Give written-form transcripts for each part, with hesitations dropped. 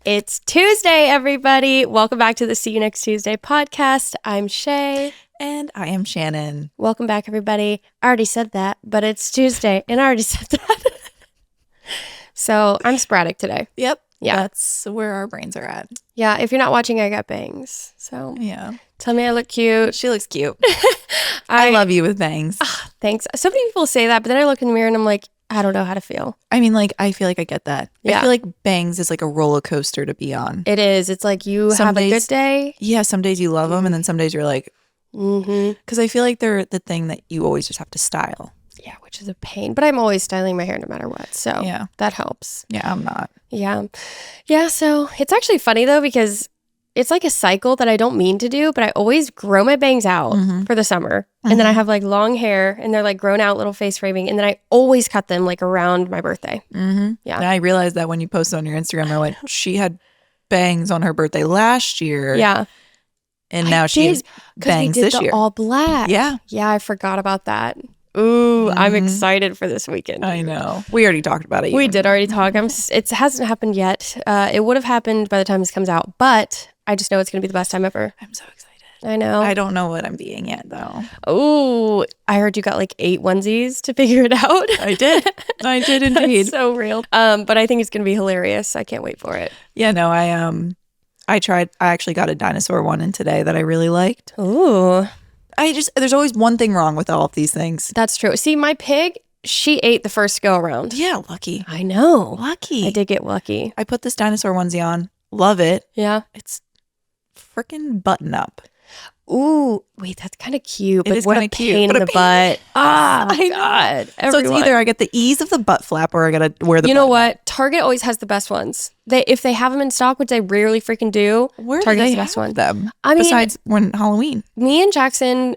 It's Tuesday, everybody. Welcome back to the See You Next Tuesday podcast. I'm Shay. And I am Shannon. Welcome back, everybody. I already said that, but it's Tuesday, and I already said that. So I'm sporadic today. Yep. Yeah. That's where our brains are at. Yeah, if you're not watching, I got bangs. So yeah. Tell me I look cute. She looks cute. I love you with bangs. Thanks. So many people say that, but then I look in the mirror and I'm like, I don't know how to feel. I mean, like, I feel like I get that. Yeah. I feel like bangs is like a roller coaster to be on. It is. It's like you have a good day. Yeah, some days you love them, and then some days you're like, mm-hmm. Because I feel like they're the thing that you always just have to style. Yeah, which is a pain. But I'm always styling my hair no matter what. So yeah, that helps. Yeah, I'm not. Yeah. Yeah, so it's actually funny, though, because it's like a cycle that I don't mean to do, but I always grow my bangs out for the summer. Mm-hmm. And then I have like long hair and they're like grown out little face framing. And then I always cut them like around my birthday. Mm-hmm. Yeah. And I realized that when you posted on your Instagram, I went, she had bangs on her birthday last year. Yeah. And now she has bangs this year. All black. Yeah. Yeah, I forgot about that. Ooh, I'm excited for this weekend. I know. We already talked about it. We did already talk. It hasn't happened yet. It would have happened by the time this comes out, but I just know it's going to be the best time ever. I'm so excited. I know. I don't know what I'm being yet, though. Oh, I heard you got like 8 onesies to figure it out. I did. I did indeed. That's so real. But I think it's going to be hilarious. I can't wait for it. Yeah, no, I tried. I actually got a dinosaur one in today that I really liked. Ooh. There's always one thing wrong with all of these things. That's true. See, my pig, she ate the first go around. Yeah, lucky. I know. Lucky. I did get lucky. I put this dinosaur onesie on. Love it. Yeah. It's freaking button up. Ooh, wait, that's kind of cute. But it is what a pain in the butt. Ah, my God. Everyone. So it's either I get the ease of the butt flap or I got to wear the You know button. what? Target always has the best ones. If they have them in stock, which they rarely freaking do, Target's the best one. Them? I mean, besides when Halloween. Me and Jackson,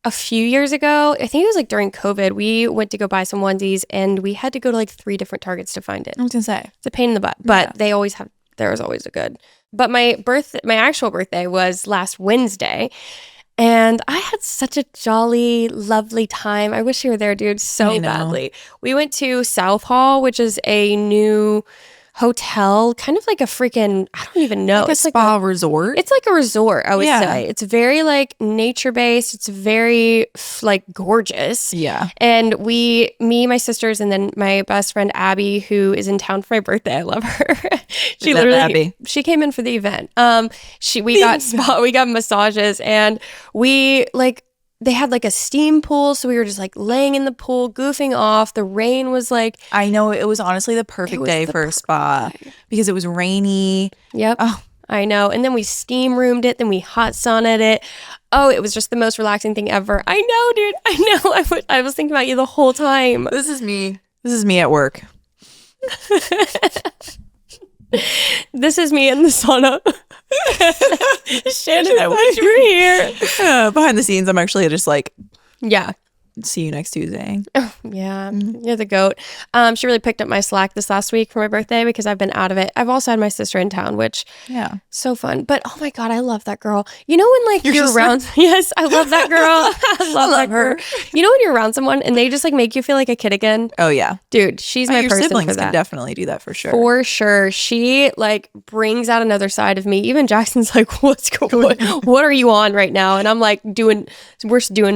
a few years ago, I think it was like during COVID, we went to go buy some onesies and we had to go to like 3 different Targets to find it. I was going to say. It's a pain in the butt, but they always have, there was always a good. But my actual birthday was last Wednesday. And I had such a jolly, lovely time. I wish you were there, dude, so badly. We went to South Hall, which is a new hotel, kind of like a freaking, I don't even know. Like it's a spa resort? It's like a resort, I would say. It's very like nature-based. It's very like gorgeous. Yeah. And me, my sisters, and then my best friend Abby, who is in town for my birthday. I love her. She came in for the event. We got massages, and they had like a steam pool, so we were just like laying in the pool, goofing off. The rain was like... I know, it was honestly the perfect day for a spa because it was rainy. Yep. Oh. I know. And then we steam roomed it, then we hot sauna'd it. Oh, it was just the most relaxing thing ever. I know, dude. I know. I was thinking about you the whole time. This is me at work. This is me in the sauna. Shannon, I wish you were here. Behind the scenes, I'm actually just like, yeah. See you next Tuesday. Oh, yeah, you're the goat. She really picked up my slack this last week for my birthday because I've been out of it. I've also had my sister in town, which so fun. But oh my God, I love that girl. You know when like you're around, yes, I love that girl. I love her. You know when you're around someone and they just like make you feel like a kid again? Oh yeah, dude, she's my your person siblings for that. Can definitely do that for sure. For sure, she like brings out another side of me. Even Jackson's like, "What's going? What are you on right now?" And I'm like, we're doing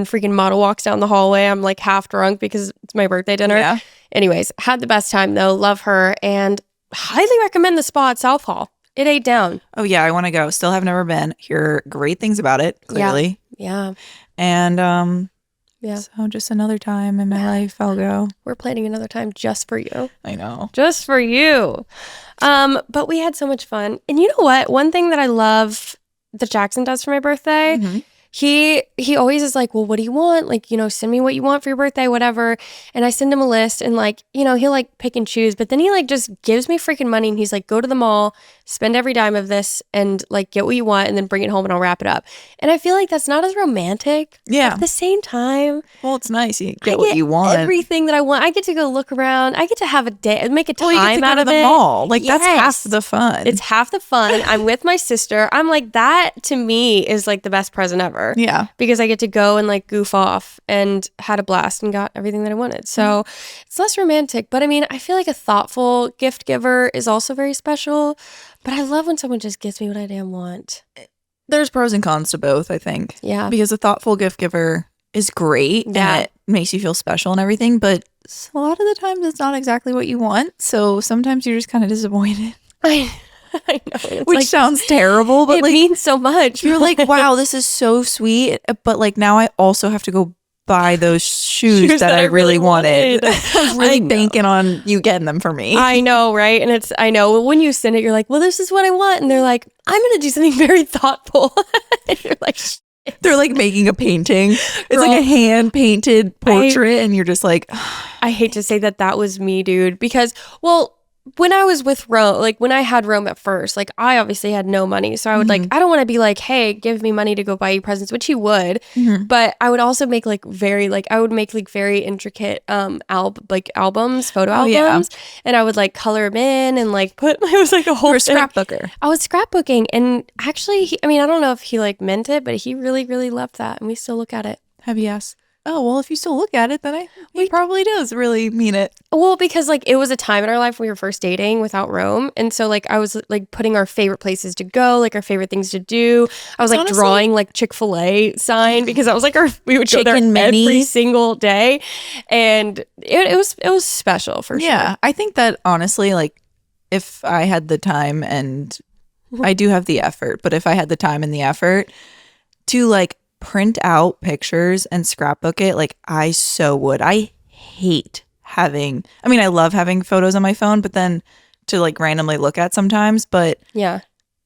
freaking model walks down the hallway. I'm like half drunk because it's my birthday dinner. Yeah. Anyways, had the best time though. Love her and highly recommend the spa at South Hall. It ate down. Oh yeah, I want to go. Still have never been. Hear great things about it, clearly. Yeah. And so just another time in my life I'll go. We're planning another time just for you. I know. Just for you. But we had so much fun. And you know what? One thing that I love that Jackson does for my birthday, he always is like, well, what do you want? Like, send me what you want for your birthday, whatever. And I send him a list and like, he'll like pick and choose, but then he like just gives me freaking money and he's like, go to the mall, spend every dime of this and like get what you want and then bring it home and I'll wrap it up. And I feel like that's not as romantic. Yeah. At the same time. Well, it's nice. You get what you want. Everything that I want. I get to go look around. I get to have a day, make a time out of it. The mall. Like that's half the fun. It's half the fun. I'm with my sister. I'm like, that to me is like the best present ever. ever. Yeah. Because I get to go and like goof off and had a blast and got everything that I wanted. So it's less romantic. But I mean, I feel like a thoughtful gift giver is also very special. But I love when someone just gives me what I damn want. There's pros and cons to both, I think. Yeah. Because a thoughtful gift giver is great and it makes you feel special and everything. But a lot of the times it's not exactly what you want. So sometimes you're just kind of disappointed. I know. Which like, sounds terrible, but it like means so much. You're like, wow, this is so sweet. But like now I also have to go buy those shoes that I really wanted. I'm really banking on you getting them for me. I know, right? And I know when you send it, you're like, well, this is what I want. And they're like, I'm going to do something very thoughtful. And you're like, they're like making a painting. It's like a hand painted portrait. And you're just like, I hate to say that was me, dude, because, well, when I was with Rome, like when I had Rome at first, like I obviously had no money. So I would like, I don't want to be like, hey, give me money to go buy you presents, which he would. But I would also make like very intricate albums, photo albums. And I would like color them in and like it was like a whole scrapbooker. I was scrapbooking. And actually, I don't know if he like meant it, but he really, really loved that. And we still look at it. Have you asked? Oh, well, if you still look at it, then he probably does really mean it. Well, because like it was a time in our life when we were first dating without Rome. And so like I was like putting our favorite places to go, like our favorite things to do. I was like honestly, drawing like Chick-fil-A sign because I was like we would go there every single day. And it was special for sure. Yeah, I think that honestly, like if I had the time and I do have the effort, but if I had the time and the effort to like print out pictures and scrapbook it, like I so would. I hate I love having photos on my phone, but then to like randomly look at sometimes, but yeah,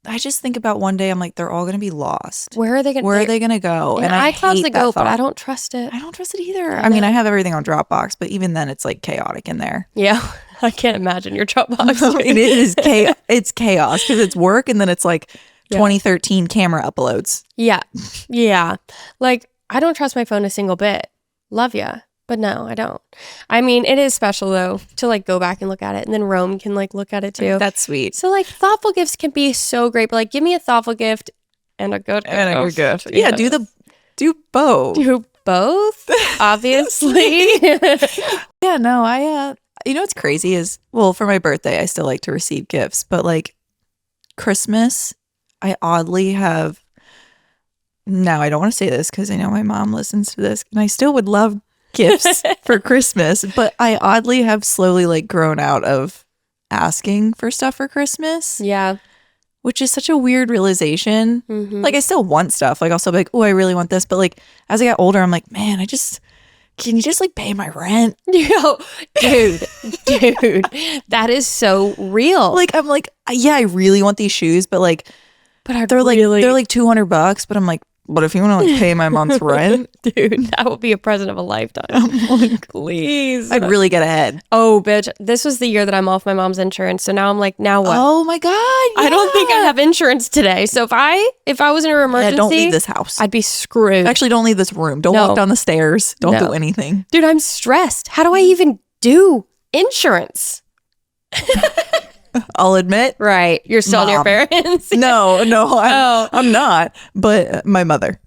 I just think about one day I'm like, they're all going to be lost. Where are they going to go? And iCloud's the go, but I don't trust it. I don't trust it either. I mean, I have everything on Dropbox, but even then it's like chaotic in there. Yeah. I can't imagine your Dropbox. It is chaos. It's chaos because it's work and then it's like 2013 camera uploads. Yeah. Yeah. Like, I don't trust my phone a single bit. Love ya. But no, I don't. I mean, it is special though to like go back and look at it. And then Rome can like look at it too. That's sweet. So like thoughtful gifts can be so great. But like give me a thoughtful gift and a good gift. Yeah, do both. Do both, obviously. Yeah, no, you know what's crazy is, well, for my birthday, I still like to receive gifts. But like Christmas, I oddly have, now I don't want to say this because I know my mom listens to this and I still would love gifts for Christmas, but I oddly have slowly like grown out of asking for stuff for Christmas. Yeah. Which is such a weird realization. Like I still want stuff. Like I'll still be like, oh, I really want this. But like as I got older, I'm like, man, can you just like pay my rent? Yo, dude, that is so real. Like I'm like, yeah, I really want these shoes, but they're like $200, but I'm like, but if you want to like pay my month's rent, dude, that would be a present of a lifetime. I'm like, please. I'd really get ahead. Oh, bitch. This was the year that I'm off my mom's insurance. So now I'm like, now what? Oh my God. Yeah. I don't think I have insurance today. So if I was in an emergency, don't leave this house. I'd be screwed. Actually, don't leave this room. Don't walk down the stairs. Don't do anything. Dude, I'm stressed. How do I even do insurance? I'll admit. Right. You're still on your parents? No, I'm not. But my mother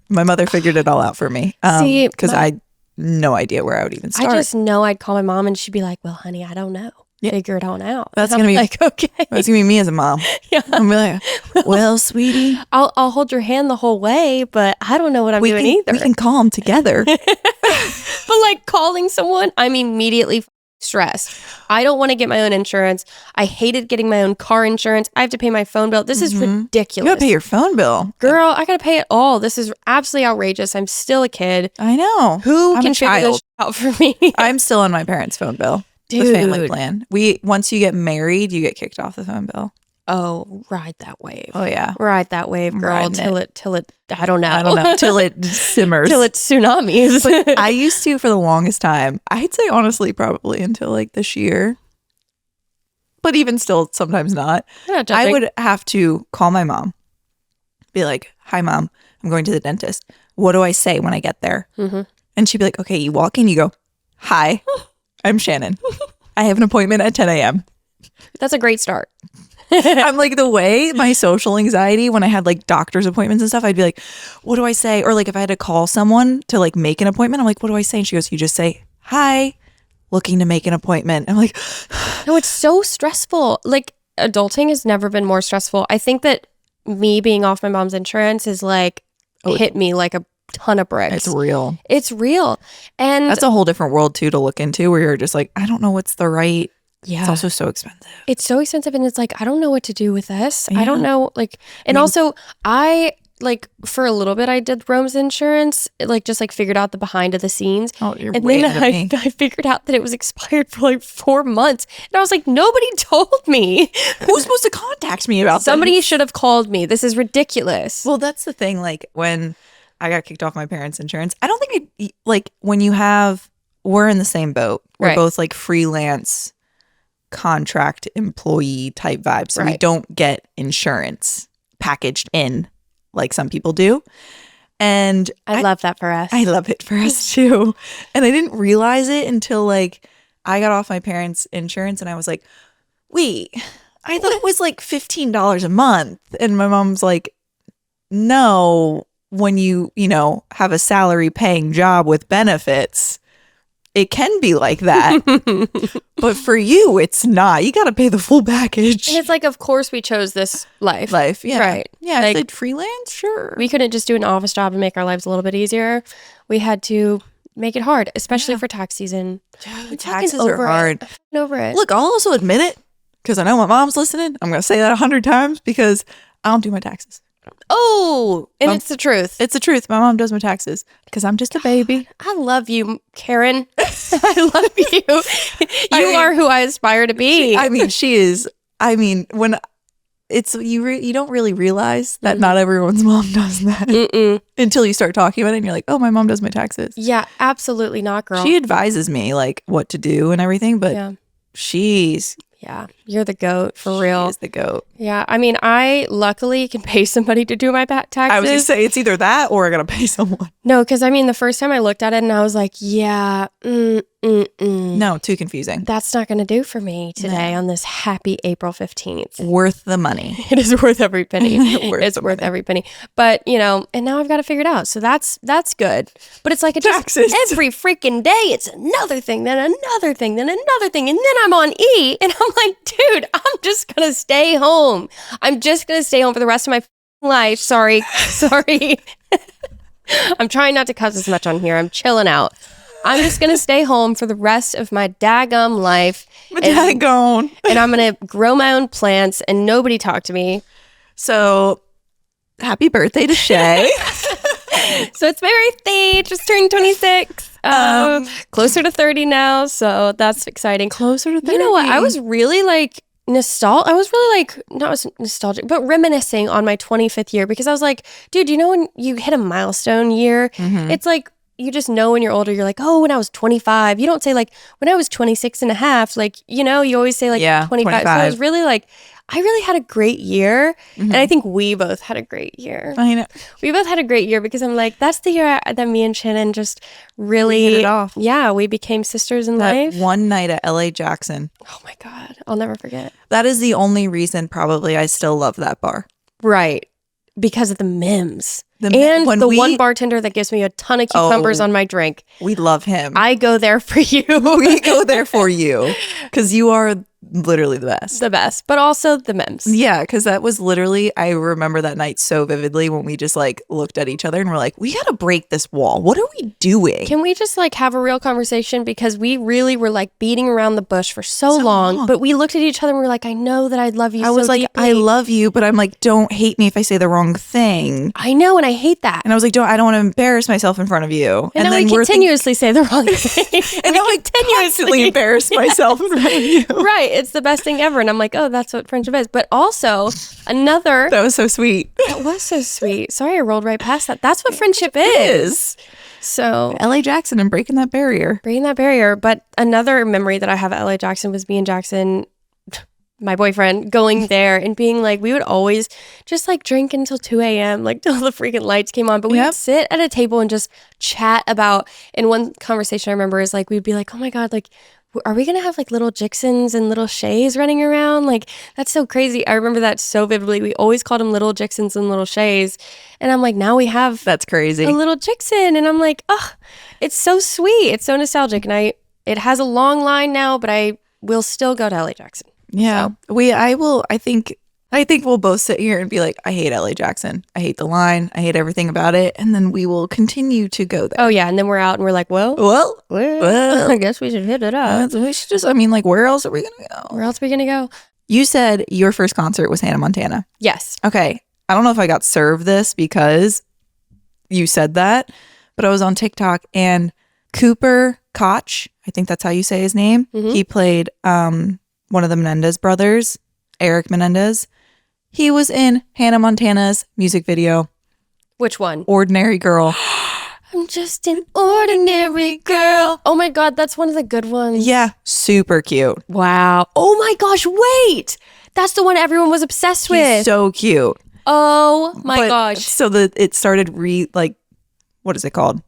figured it all out for me. Because I had no idea where I would even start. I just know I'd call my mom and she'd be like, well, honey, I don't know. Yeah. Figure it on out. That's going to be like, okay. That's going to be me as a mom. Yeah. I'm like, well, sweetie. I'll hold your hand the whole way, but I don't know what I'm doing either. We can call them together. But like calling someone, I'm immediately stressed. I don't want to get my own insurance. I hated getting my own car insurance. I have to pay my phone bill. This is ridiculous. You got to pay your phone bill. Girl, I got to pay it all. This is absolutely outrageous. I'm still a kid. I know. Who can figure this out for me? I'm still on my parents' phone bill. Dude. The family plan. Once you get married, you get kicked off the phone bill. Oh, ride that wave. Oh yeah. Ride that wave, girl, till it I don't know. Till it simmers. Till it tsunamis. But I used to for the longest time. I'd say honestly probably until like this year. But even still sometimes not. I would have to call my mom. Be like, "Hi mom, I'm going to the dentist. What do I say when I get there?" And she'd be like, "Okay, you walk in, you go, "Hi, I'm Shannon. I have an appointment at 10 a.m." That's a great start. I'm like, the way my social anxiety, when I had like doctor's appointments and stuff, I'd be like, what do I say? Or like if I had to call someone to like make an appointment, I'm like, what do I say? And she goes, you just say, hi, looking to make an appointment. I'm like, no, it's so stressful. Like adulting has never been more stressful. I think that me being off my mom's insurance is like hit me like a ton of bricks. it's real. It's real. And That's a whole different world too to look into, where you're just like, I don't know what's the right. yeah. It's also so expensive. It's so expensive, and it's like, I don't know what to do with this. I don't Yeah. know, like, and also I like for a little bit I did Rome's insurance, like just like figured out the behind of the scenes. Oh, you're and way then ahead of me. I figured out that it was expired for like 4 months, and I was like, nobody told me. Who's supposed to contact me about Somebody this? should have called me. This is ridiculous. Well, that's the thing. Like when I got kicked off my parents' insurance, I don't think like when we're in the same boat. We're Right. both like freelance contract employee type vibes. So we Right. don't get insurance packaged in like some people do. And I love that for us. I love it for us too. And I didn't realize it until like I got off my parents' insurance and I was like, wait, I thought it was like $15 a month. And my mom's like, no, when you have a salary paying job with benefits, it can be like that. But for you, it's not. You got to pay the full package. And it's like, of course we chose this life. Yeah. Right. Yeah. Like, I said freelance, sure. we couldn't just do an office job and make our lives a little bit easier. We had to make it hard, especially for tax season. I'm Taxes fucking are over hard. it. I'm over it. Look, I'll also admit it because I know my mom's listening. I'm going to say that 100 times because I don't do my taxes. Oh, and it's the truth. It's the truth. My mom does my taxes because I'm just a baby. I love you, Karen. I love you. You are who I aspire to be. I mean, she is. I mean, when it's you don't really realize that not everyone's mom does that until you start talking about it and you're like, oh, my mom does my taxes. Yeah, absolutely not, girl. She advises me like what to do and everything, but yeah, you're the goat for real. She is the goat. Yeah, I mean, I luckily can pay somebody to do my taxes. I was gonna say it's either that or I gotta pay someone. No, because I mean, the first time I looked at it and I was like, yeah, No, too confusing. that's not going to do for me today on this happy April 15th. Worth the money. It is worth every penny. It's the worth money. every penny. But, and now I've got to figure it out. So that's good. But it's like Taxes. every freaking day, it's another thing, then another thing, then another thing. And then I'm on E and I'm like, dude, I'm just going to stay home. I'm just going to stay home for the rest of my life. Sorry. I'm trying not to cuss as much on here. I'm chilling out. I'm just going to stay home for the rest of my daggum life. Daggone. And I'm going to grow my own plants and nobody talk to me. So, happy birthday to Shay. So it's my birthday. Just turned 26. Closer to 30 now. So that's exciting. Closer to 30. You know what? I was really like nostalgic. I was really like, not nostalgic, but reminiscing on my 25th year because I was like, dude, when you hit a milestone year, it's like, you just know when you're older, you're like, oh, when I was 25. You don't say like, when I was 26 and a half. Like, you always say like 25. So I was really like, I really had a great year. And I think we both had a great year. I know. We both had a great year because I'm like, that's the year that me and Shannon just really hit it off. Yeah, we became sisters in That life. one night at LA Jackson. Oh my God. I'll never forget. That is the only reason probably I still love that bar. Right. Because of the Mims. When one bartender that gives me a ton of cucumbers on my drink. We love him. I go there for you. We go there for you because you are literally the best. The best, but also the Mims. Yeah, because that was literally, I remember that night so vividly when we just like looked at each other and we're like, we got to break this wall. What are we doing? Can we just like have a real conversation? Because we really were like beating around the bush for so long, but we looked at each other and we were like, I know that I love you I was like, deeply. I love you, but I'm like, don't hate me if I say the wrong thing. I know, and I hate that. And I was like, I don't want to embarrass myself in front of you. And now then we continuously say the wrong thing. And now I continuously embarrass myself in front of you. Right. It's the best thing ever. And I'm like, oh, that's what friendship is. But also another. That was so sweet. That was so sweet. Sorry, I rolled right past that. That's what friendship is. So LA Jackson and breaking that barrier. Breaking that barrier. But another memory that I have at LA Jackson was me and Jackson, my boyfriend, going there and being like, we would always just like drink until 2 a.m., like till the freaking lights came on. But we would sit at a table and just chat about, and one conversation I remember is like, we'd be like, oh my God, like are we going to have like little Jixons and little Shays running around? Like, that's so crazy. I remember that so vividly. We always called them little Jixons and little Shays. And I'm like, now we have That's crazy. a little Jixon. And I'm like, oh, it's so sweet. It's so nostalgic. And it has a long line now, but I will still go to LA Jackson. Yeah. So. I think we'll both sit here and be like, I hate LA Jackson. I hate the line. I hate everything about it. And then we will continue to go there. Oh, yeah. And then we're out and we're like, well, I guess we should hit it up. We should just, I mean, like, where else are we going to go? Where else are we going to go? You said your first concert was Hannah Montana. Yes. Okay. I don't know if I got served this because you said that, but I was on TikTok and Cooper Koch, I think that's how you say his name. Mm-hmm. He played one of the Menendez brothers, Eric Menendez. He was in Hannah Montana's music video. Which one? Ordinary Girl. I'm just an ordinary girl. Oh my God, that's one of the good ones. Yeah, super cute. Wow. Oh my gosh, wait. That's the one everyone was obsessed with. He's so cute. Oh my gosh. So it started what is it called?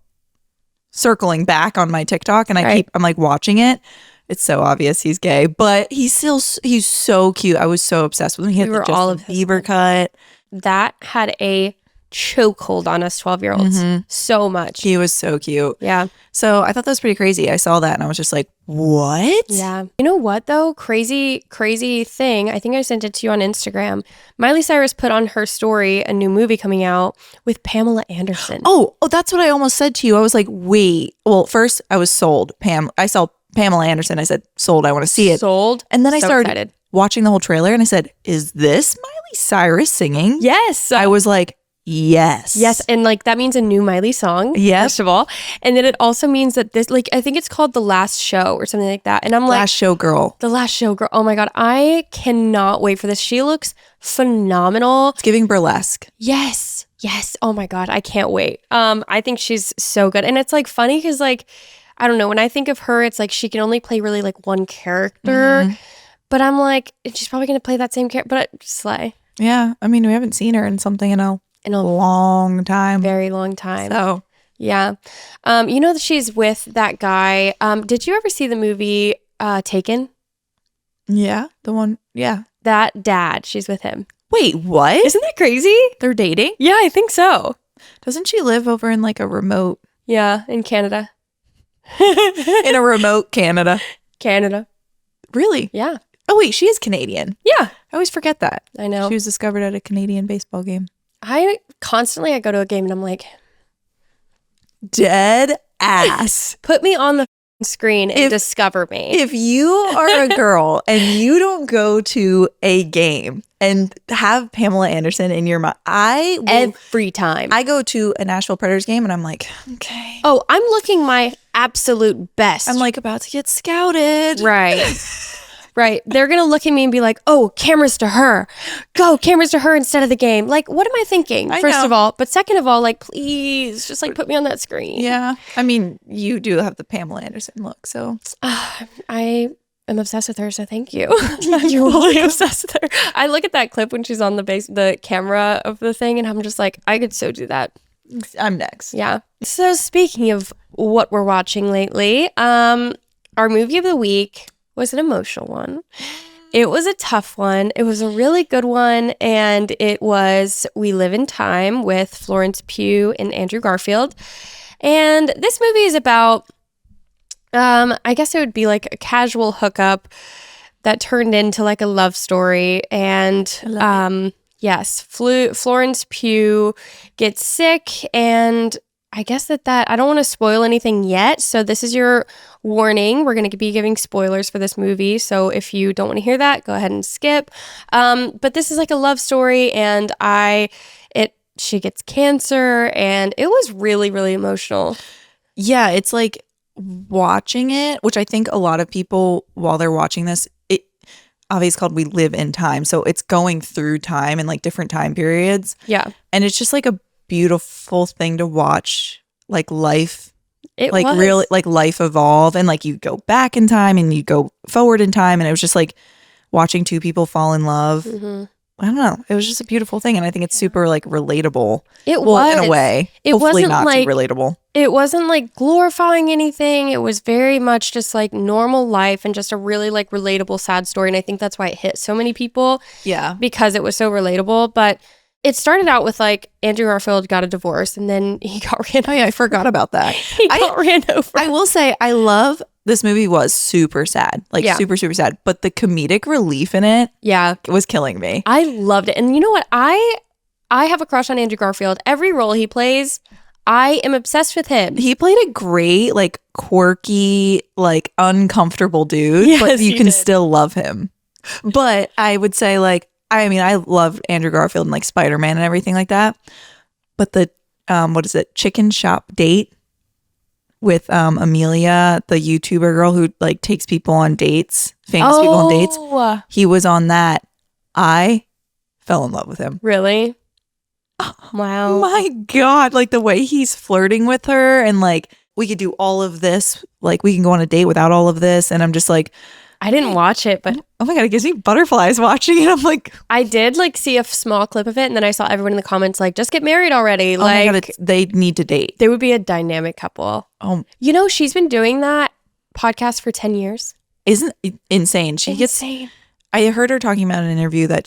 Circling back on my TikTok, and I'm like watching it. It's so obvious he's gay, but he's so cute. I was so obsessed with him. He had the Justin Bieber cut. That had a chokehold on us 12-year-olds so much. He was so cute. Yeah. So I thought that was pretty crazy. I saw that and I was just like, what? Yeah. You know what though? Crazy thing. I think I sent it to you on Instagram. Miley Cyrus put on her story a new movie coming out with Pamela Anderson. Oh, that's what I almost said to you. I was like, wait. Well, first I was sold. I saw Pamela Anderson. I said, sold. I want to see it. Sold. And then I started excited. Watching the whole trailer and I said, is this Miley Cyrus singing? Yes. I was like, yes. Yes. And like that means a new Miley song, first of all. And then it also means that this, like, I think it's called The Last Show or something like that. And I'm like, Last Show Girl. The Last Show Girl. Oh my God. I cannot wait for this. She looks phenomenal. It's giving burlesque. Yes. Yes. Oh my God. I can't wait. I think she's so good. And it's like funny because like, I don't know, when I think of her, it's like she can only play really like one character. But I'm like, she's probably going to play that same character, but slay. Yeah. I mean, we haven't seen her in something in a long time. Very long time. So, yeah. You know that she's with that guy. Did you ever see the movie Taken? Yeah. The one. Yeah. That dad, she's with him. Wait, what? Isn't that crazy? They're dating? Yeah, I think so. Doesn't she live over in like a remote? Yeah, in Canada. In a remote Canada. Canada. Really? Yeah. Oh, wait, she is Canadian. Yeah. I always forget that. I know. She was discovered at a Canadian baseball game. I go to a game and I'm like, dead ass. Put me on the screen and discover me. If you are a girl and you don't go to a game and have Pamela Anderson in your mind, every time. I go to a Nashville Predators game and I'm like, okay. Oh, I'm looking my absolute best. I'm like about to get scouted. Right. Right. They're going to look at me and be like, oh, cameras to her. Go, cameras to her instead of the game. Like, what am I thinking, first of all? But second of all, like, please, just like put me on that screen. Yeah. I mean, you do have the Pamela Anderson look, so. I am obsessed with her, so thank you. You're really obsessed with her. I look at that clip when she's on the camera of the thing, and I'm just like, I could so do that. I'm next. Yeah. So speaking of what we're watching lately, our movie of the week was an emotional one. It was a tough one. It was a really good one, and it was We Live in Time with Florence Pugh and Andrew Garfield. And this movie is about, I guess it would be like a casual hookup that turned into like a love story. And yes, Florence Pugh gets sick, and I guess that I don't want to spoil anything yet. So this is your warning. We're going to be giving spoilers for this movie. So if you don't want to hear that, go ahead and skip. But this is like a love story, and she gets cancer, and it was really, really emotional. Yeah, it's like watching it, which I think a lot of people, while they're watching this, it obviously called We Live in Time. So it's going through time and like different time periods. Yeah. And it's just like a beautiful thing to watch, like life, really like life evolve, and like you go back in time and you go forward in time, and it was just like watching two people fall in love. Mm-hmm. I don't know. It was just a beautiful thing, and I think it's super like relatable. It was in a way. It Hopefully wasn't not like too relatable. It wasn't like glorifying anything. It was very much just like normal life and just a really like relatable sad story. And I think that's why it hit so many people. Yeah. Because it was so relatable. But it started out with like Andrew Garfield got a divorce and then he got ran over. Oh yeah, I forgot about that. He got ran over. I will say I love this movie was super sad. Like super, super sad. But the comedic relief in it was killing me. I loved it. And you know what? I have a crush on Andrew Garfield. Every role he plays, I am obsessed with him. He played a great, like, quirky, like, uncomfortable dude, but you can still love him. But I would say, like, I mean, I love Andrew Garfield and, like, Spider-Man and everything like that. But the, what is it, Chicken Shop Date with Amelia, the YouTuber girl who, like, takes people on dates, famous people on dates. He was on that. I fell in love with him. Really? Wow. My God. Like the way he's flirting with her and like, we could do all of this. Like we can go on a date without all of this. And I'm just like, I didn't watch it, but oh my God, it gives me butterflies watching it. I'm like, I did like see a small clip of it. And then I saw everyone in the comments like, just get married already. Oh like, my God, they need to date. They would be a dynamic couple. Oh, you know, she's been doing that podcast for 10 years. Isn't it insane? Insane. I heard her talking about in an interview that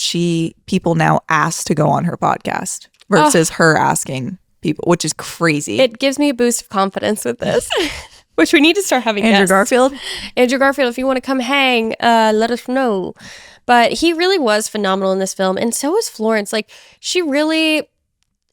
people now ask to go on her podcast versus her asking people, which is crazy. It gives me a boost of confidence with this, which we need to start having Andrew guests. Garfield? Andrew Garfield, if you want to come hang, let us know. But he really was phenomenal in this film. And so was Florence. Like, she really,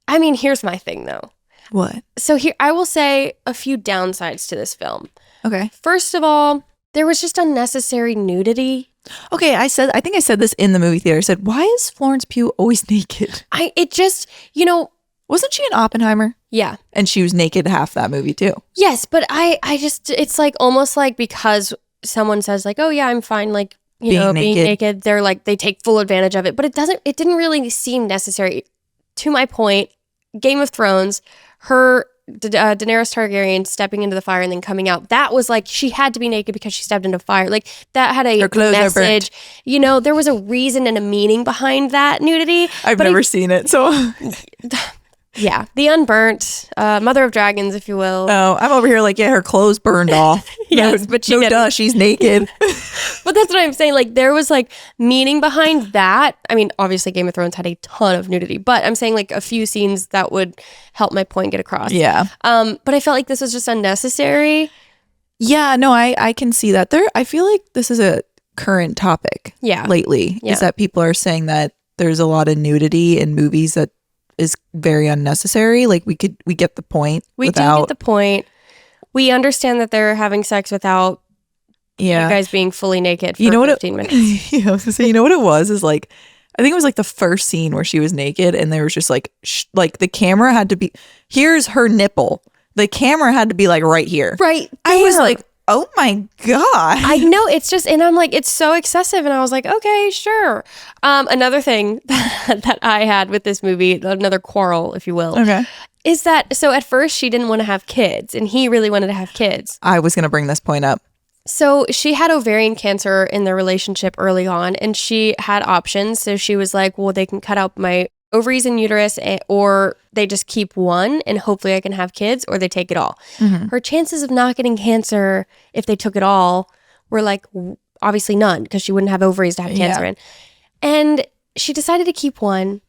I mean, here's my thing though. What? So here, I will say a few downsides to this film. Okay. First of all, there was just unnecessary nudity. Okay, I think I said this in the movie theater. I said, why is Florence Pugh always naked? It just, you know. Wasn't she in Oppenheimer? Yeah. And she was naked half that movie too. Yes, but I just, it's like almost like because someone says like, oh yeah, I'm fine, like, being naked, they're like, they take full advantage of it. But it didn't really seem necessary. To my point, Game of Thrones, her Daenerys Targaryen stepping into the fire and then coming out, that was like she had to be naked because she stepped into fire. Like that had a message. You know, there was a reason and a meaning behind that nudity. I've never seen it, so yeah, the unburnt mother of dragons, if you will. Oh, I'm over here like, yeah, her clothes burned off. Yes, but she's naked. But that's what I'm saying. Like there was like meaning behind that. I mean, obviously Game of Thrones had a ton of nudity, but I'm saying like a few scenes that would help my point get across. Yeah. But I felt like this was just unnecessary. Yeah, no, I can see that. I feel like this is a current topic. Yeah. Lately, is that people are saying that there's a lot of nudity in movies that is very unnecessary. Like we get the point. We do get the point. We understand that they're having sex without guys being fully naked for 15 minutes. Yeah, I was gonna say, you know what it was? Is like, I think it was like the first scene where she was naked and there was just like, like the camera had to be, here's her nipple. The camera had to be like right here. Right there. I was like, oh my God. I know, it's just, and I'm like, it's so excessive. And I was like, okay, sure. Another thing that I had with this movie, another quarrel, if you will, is that, so at first she didn't want to have kids and he really wanted to have kids. I was going to bring this point up. So she had ovarian cancer in their relationship early on and she had options. So she was like, well, they can cut out my ovaries and uterus, or they just keep one and hopefully I can have kids, or they take it all. Mm-hmm. Her chances of not getting cancer if they took it all were like obviously none, because she wouldn't have ovaries to have cancer in. And she decided to keep one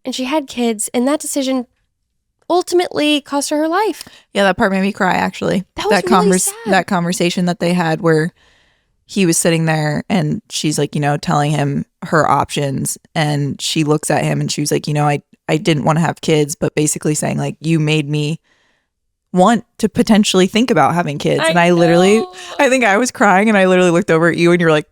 and she had kids, and that decision ultimately cost her life. Yeah, that part made me cry, actually. That was really sad. That conversation that they had where he was sitting there and she's like, you know, telling him her options, and she looks at him and she was like, you know, I didn't want to have kids, but basically saying like, you made me want to potentially think about having kids. And I think I was crying and I literally looked over at you and you're like,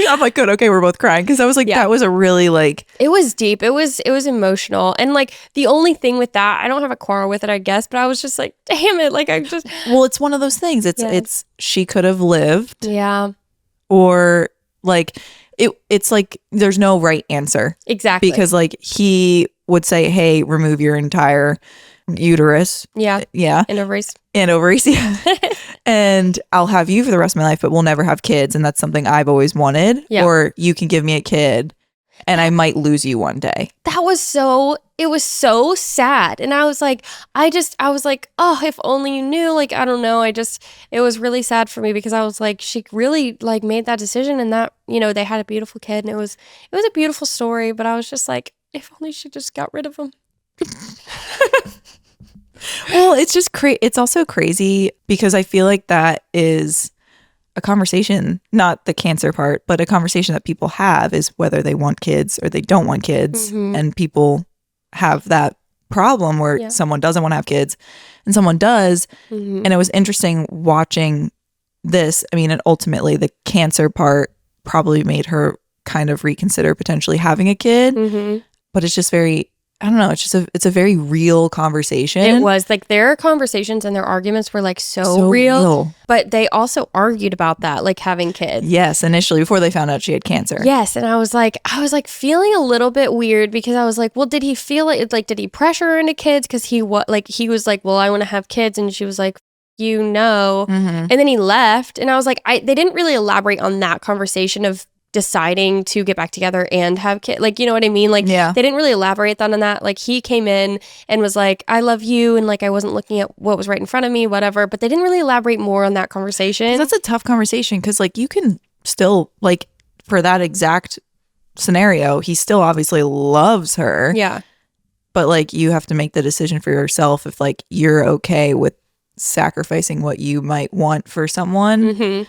I'm like, good, okay, we're both crying, because I was like, that was a really like, it was deep, it was emotional, and like the only thing with that, I don't have a quarrel with it, I guess, but I was just like, damn it, like I just, well, it's one of those things. It's she could have lived, or like it's like there's no right answer, exactly, because like he would say, hey, remove your entire uterus, and ovaries, and I'll have you for the rest of my life, but we'll never have kids, and that's something I've always wanted, or you can give me a kid. and I might lose you one day. It was so sad. And I was like, oh, if only you knew. Like, I don't know. It was really sad for me because I was like, she really like made that decision, and that, they had a beautiful kid, and it was a beautiful story. But I was just like, if only she just got rid of him. Well, it's just it's also crazy because I feel like that is a conversation, not the cancer part, but a conversation that people have is whether they want kids or they don't want kids. Mm-hmm. And people have that problem where someone doesn't want to have kids and someone does. Mm-hmm. And it was interesting watching this. I mean, and ultimately the cancer part probably made her kind of reconsider potentially having a kid. Mm-hmm. But it's just very, I don't know, it's a very real conversation. It was like their conversations and their arguments were like so real, but they also argued about that, like having kids. Yes, initially before they found out she had cancer. Yes, and I was like feeling a little bit weird because I was like, well, did he feel like did he pressure her into kids? Because he was like, well, I want to have kids, and she was like, Mm-hmm. and then he left, and I was like, they didn't really elaborate on that conversation of deciding to get back together and have kids, like, you know what I mean? Like, they didn't really elaborate on that. Like, he came in and was like, I love you, and like I wasn't looking at what was right in front of me, whatever, but they didn't really elaborate more on that conversation. That's a tough conversation because like you can still, like, for that exact scenario, he still obviously loves her, but like you have to make the decision for yourself if like you're okay with sacrificing what you might want for someone. Mm-hmm.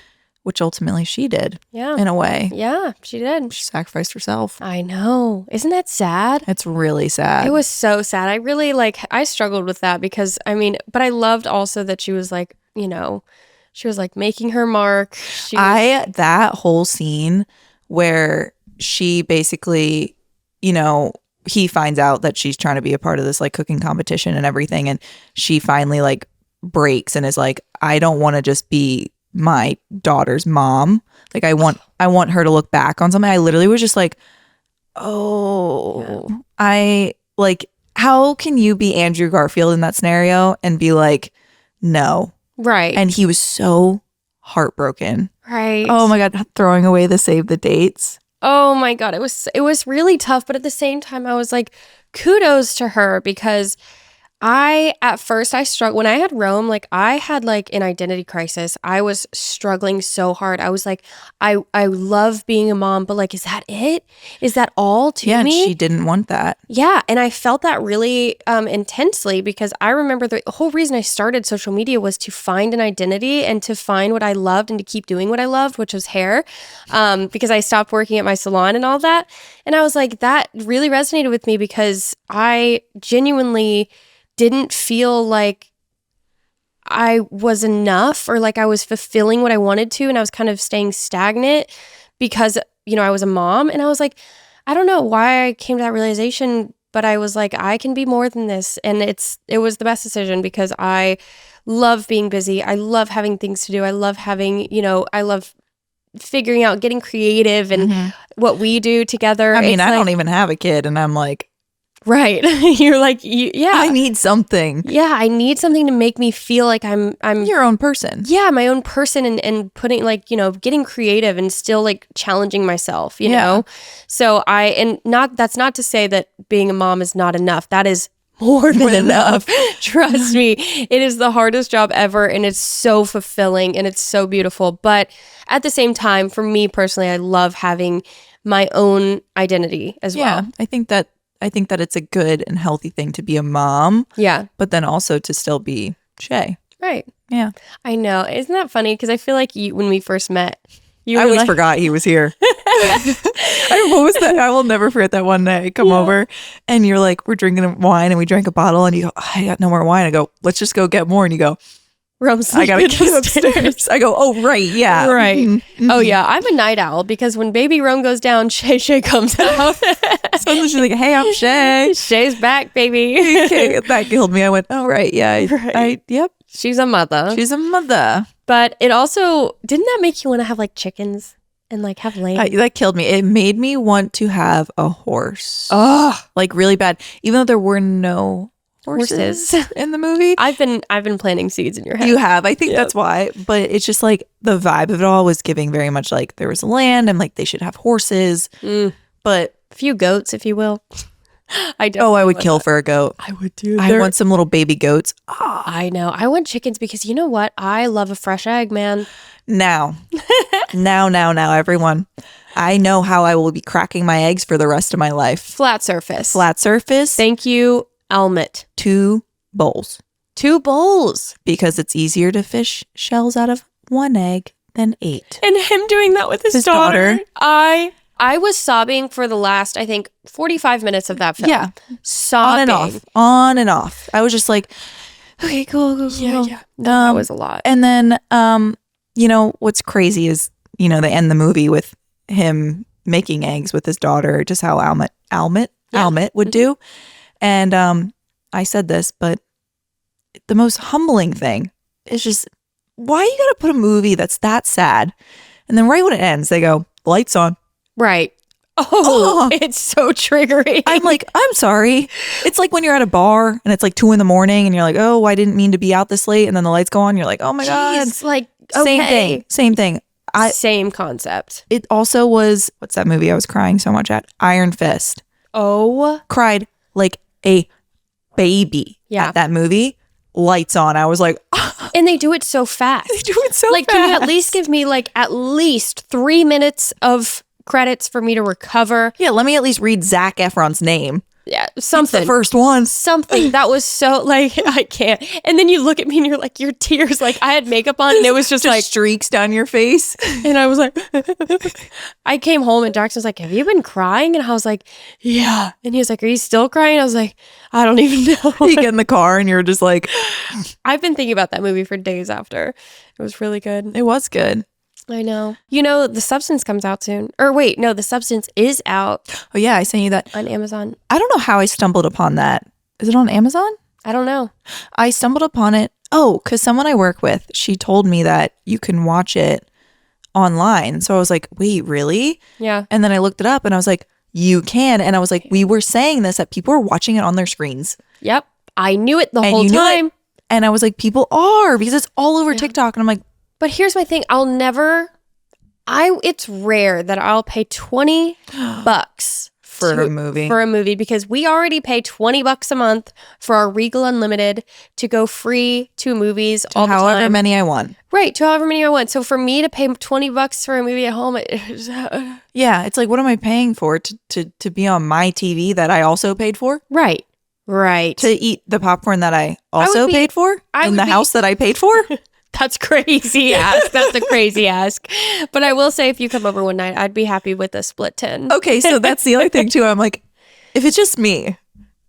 Which ultimately she did, in a way. Yeah, she did. She sacrificed herself. I know. Isn't that sad? It's really sad. It was so sad. I really I struggled with that because, I mean, but I loved also that she was like, she was like making her mark. That whole scene where she basically, he finds out that she's trying to be a part of this like cooking competition and everything. And she finally like breaks and is like, I don't want to just be my daughter's mom. Like I want her to look back on something. I literally was just like, I like, how can you be Andrew Garfield in that scenario and be like, no. Right. And he was so heartbroken. Right. Oh my God. Throwing away the save the dates. Oh my God. It was really tough. But at the same time, I was like, kudos to her because at first I struggled when I had Rome, like I had like an identity crisis. I was struggling so hard. I was like, I love being a mom, but like, is that it? Is that all to me? Yeah, and she didn't want that. Yeah, and I felt that really intensely because I remember the whole reason I started social media was to find an identity and to find what I loved and to keep doing what I loved, which was hair, because I stopped working at my salon and all that. And I was like, that really resonated with me because I genuinely didn't feel like I was enough or like I was fulfilling what I wanted to, and I was kind of staying stagnant because, I was a mom. And I was like, I don't know why I came to that realization, but I was like, I can be more than this. And it was the best decision because I love being busy. I love having things to do. I love having, I love figuring out, getting creative and what we do together. I mean, I don't even have a kid and I'm like, right. You're like, yeah. I need something. Yeah, I need something to make me feel like I'm your own person. Yeah, my own person and putting like, getting creative and still like challenging myself, you know? So that's not to say that being a mom is not enough. That is more than enough. Trust me. It is the hardest job ever and it's so fulfilling and it's so beautiful. But at the same time, for me personally, I love having my own identity as well. Yeah, I think that it's a good and healthy thing to be a mom. Yeah. But then also to still be Shay. Right. Yeah. I know. Isn't that funny? Because I feel like when we first met, I always forgot he was here. What was that? I will never forget that one day. I come over and you're like, we're drinking wine and we drank a bottle and you go, I got no more wine. I go, let's just go get more. And you go, I gotta get upstairs. I go, oh, right. Yeah. Right. Mm-hmm. Oh, yeah. I'm a night owl because when baby Rome goes down, Shay comes out. So she's like, hey, I'm Shay. Shay's back, baby. That killed me. I went, oh, right. Yeah. Yep. She's a mother. But it also, didn't that make you want to have like chickens and like have lambs? That killed me. It made me want to have a horse. Oh, like really bad. Even though there were no horses in the movie. I've been planting seeds in your head. You have. I think that's why. But it's just like the vibe of it all was giving very much like there was land and like they should have horses. But few goats, if you will. I would kill for a goat. I would too. I want some little baby goats. I know. I want chickens because you know what? I love a fresh egg, man. Now, everyone. I know how I will be cracking my eggs for the rest of my life. Flat surface. Flat surface. Thank you, Elmet. 2 bowls. 2 bowls. Because it's easier to fish shells out of 1 egg than 8. And him doing that with his daughter. I was sobbing for the last, I think, 45 minutes of that film. Yeah. Sobbing. On and off. I was just like, okay, cool. Yeah. That was a lot. And then, what's crazy is, they end the movie with him making eggs with his daughter, just how Almet would do. And I said this, but the most humbling thing is just, why you gotta put a movie that's that sad? And then right when it ends, they go, lights on. Right. Oh, it's so triggering. I'm like, I'm sorry. It's like when you're at a bar and it's like 2 a.m. and you're like, oh, I didn't mean to be out this late. And then the lights go on. You're like, oh my God. It's like, okay. Same thing. Same concept. It also was, what's that movie I was crying so much at? Iron Fist. Oh. Cried like a baby at that movie. Lights on. I was like, and they do it so fast. Like, can you at least give me like at least 3 minutes of credits for me to recover? Yeah, let me at least read Zac Efron's name. Yeah, something. It's the first one. Something that was so like, I can't. And then you look at me and you're like, your tears, like I had makeup on and it was just like streaks down your face. And I was like, I came home and Jackson was like, have you been crying? And I was like, yeah. And he was like, are you still crying? I was like, I don't even know. You get in the car and you're just like, I've been thinking about that movie for days after. It was really good. It was good. I know. The Substance comes out soon. Or wait, no, The Substance is out. Oh yeah, I sent you that on Amazon. I don't know how I stumbled upon that. Is it on Amazon? I don't know. I stumbled upon it. Oh, because someone I work with, she told me that you can watch it online. So I was like, wait, really? Yeah. And then I looked it up and I was like, you can. And I was like, we were saying this, that people are watching it on their screens. Yep. I knew it the whole time. And I was like, people are, because it's all over TikTok. And I'm like, but here's my thing. It's rare that I'll pay $20 for a movie because we already pay $20 a month for our Regal Unlimited to go free to movies all the time. However many I want. Right, to however many I want. So for me to pay $20 for a movie at home, yeah, it's like, what am I paying for to be on my TV that I also paid for? Right. To eat the popcorn that I also paid for in the house that I paid for? That's crazy ask. That's a crazy ask. But I will say, if you come over one night, I'd be happy with a split 10. Okay, so that's the other thing too. I'm like, if it's just me,